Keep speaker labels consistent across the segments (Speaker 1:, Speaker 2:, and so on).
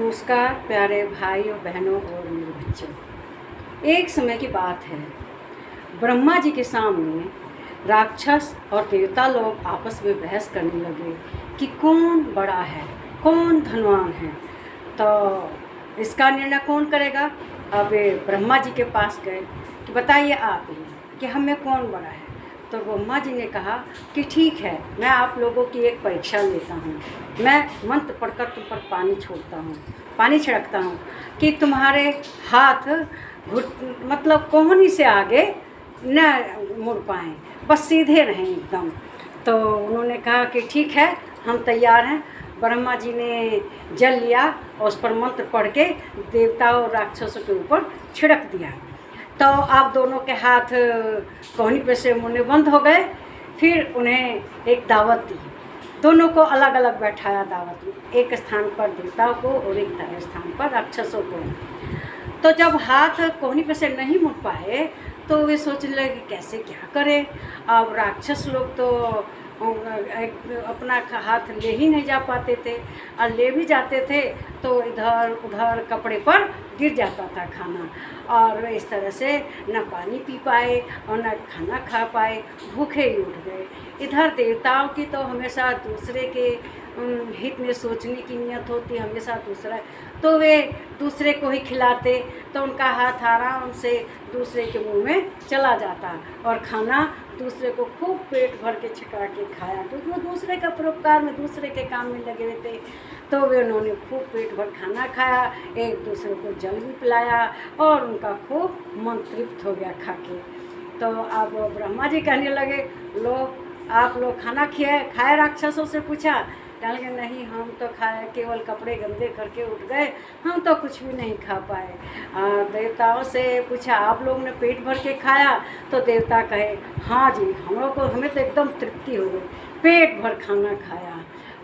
Speaker 1: नमस्कार प्यारे भाइयों बहनों और मेरे बच्चों। एक समय की बात है, ब्रह्मा जी के सामने राक्षस और देवता लोग आपस में बहस करने लगे कि कौन बड़ा है, कौन धनवान है। तो इसका निर्णय कौन करेगा। अब ब्रह्मा जी के पास गए कि बताइए आप ही कि हमें कौन बड़ा है। तो ब्रह्मा जी ने कहा कि ठीक है, मैं आप लोगों की एक परीक्षा लेता हूँ। मैं मंत्र पढ़कर तुम पर पानी छोड़ता हूँ, पानी छिड़कता हूँ कि तुम्हारे हाथ मतलब कोहनी से आगे न मुड़ पाएँ, बस सीधे रहें एकदम। तो उन्होंने कहा कि ठीक है, हम तैयार हैं। ब्रह्मा जी ने जल लिया और उस पर मंत्र पढ़ के देवताओं और राक्षसों के ऊपर छिड़क दिया। तो आप दोनों के हाथ कोहनी पे से मुड़ने बंद हो गए। फिर उन्हें एक दावत दी, दोनों को अलग अलग बैठाया दावत में, एक स्थान पर देवताओं को और एक स्थान पर राक्षसों को। तो जब हाथ कोहनी पे से नहीं मुड़ पाए तो वे सोचने लगे कैसे क्या करें। अब राक्षस लोग तो अपना हाथ ले ही नहीं जा पाते थे, और ले भी जाते थे तो इधर उधर कपड़े पर गिर जाता था खाना, और इस तरह से न पानी पी पाए और न खाना खा पाए, भूखे ही उठ गए। इधर देवताओं की तो हमेशा दूसरे के हित में सोचने की नियत होती, हमेशा दूसरा, तो वे दूसरे को ही खिलाते, तो उनका हाथ आराम से दूसरे के मुंह में चला जाता और खाना दूसरे को खूब पेट भर के छिका के खाया, क्योंकि वो दूसरे का परोपकार में, दूसरे के काम में लगे हुए थे। तो वे उन्होंने खूब पेट भर खाना खाया, एक दूसरे को जल भी पिलाया और उनका खूब मन तृप्त हो गया खा के। तो अब ब्रह्मा जी कहने लगे, लो आप लोग खाना खाए। राक्षसों से पूछा, कहने लगे नहीं, हम तो खाए, केवल कपड़े गंदे करके उठ गए, हम तो कुछ भी नहीं खा पाए। देवताओं से पूछा, आप लोग ने पेट भर के खाया। तो देवता कहे, हाँ जी, हमें तो एकदम तृप्ति हो गई, पेट भर खाना खाया,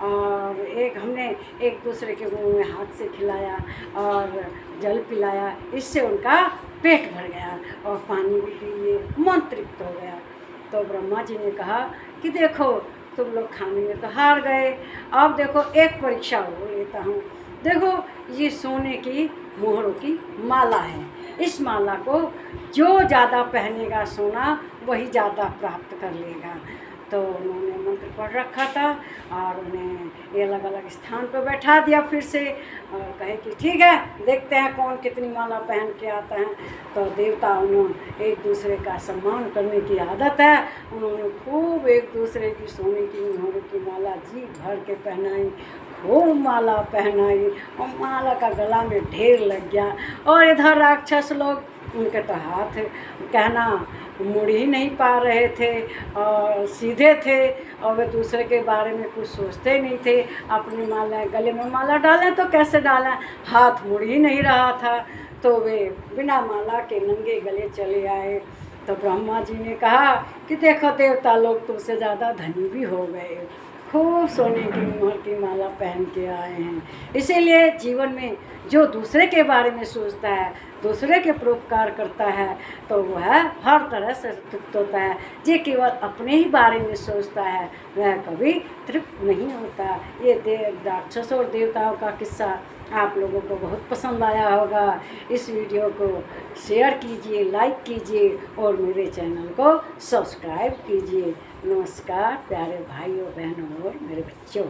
Speaker 1: और हमने एक दूसरे के मुंह में हाथ से खिलाया और जल पिलाया, इससे उनका पेट भर गया और पानी भी पी लिए, मन तृप्त हो गया। तो ब्रह्मा जी ने कहा कि देखो, तुम लोग खाने में तो हार गए, अब देखो एक परीक्षा हो लेता हूँ। देखो, ये सोने की मोहरों की माला है, इस माला को जो ज़्यादा पहनेगा सोना वही ज़्यादा प्राप्त कर लेगा। तो उन्होंने मंत्र पढ़ रखा था और उन्हें ये अलग अलग स्थान पर बैठा दिया फिर से, और कहे कि ठीक है, देखते हैं कौन कितनी माला पहन के आता है। तो देवताओं एक दूसरे का सम्मान करने की आदत है, उन्होंने खूब एक दूसरे की सोने की मोहरों की माला जी भर के पहनाई, खूब माला पहनाई, और माला का गला में ढेर लग गया। और इधर राक्षस लोग, उनके तो हाथ कहना मुड़ ही नहीं पा रहे थे और सीधे थे, और वे दूसरे के बारे में कुछ सोचते नहीं थे। अपनी माला गले में माला डालें तो कैसे डालें, हाथ मुड़ ही नहीं रहा था, तो वे बिना माला के नंगे गले चले आए। तो ब्रह्मा जी ने कहा कि देखो देवता लोग तुमसे ज़्यादा धनी भी हो गए, खूब सोने की मोहर की माला पहन के आए हैं। इसीलिए जीवन में जो दूसरे के बारे में सोचता है, दूसरे के परोपकार करता है, तो वह हर तरह से तृप्त होता है। जो केवल अपने ही बारे में सोचता है वह कभी तृप्त नहीं होता। ये राक्षसों और देवताओं का किस्सा आप लोगों को बहुत पसंद आया होगा। इस वीडियो को शेयर कीजिए, लाइक कीजिए और मेरे चैनल को सब्सक्राइब कीजिए। नमस्कार प्यारे भाइयों बहनों और मेरे बच्चों।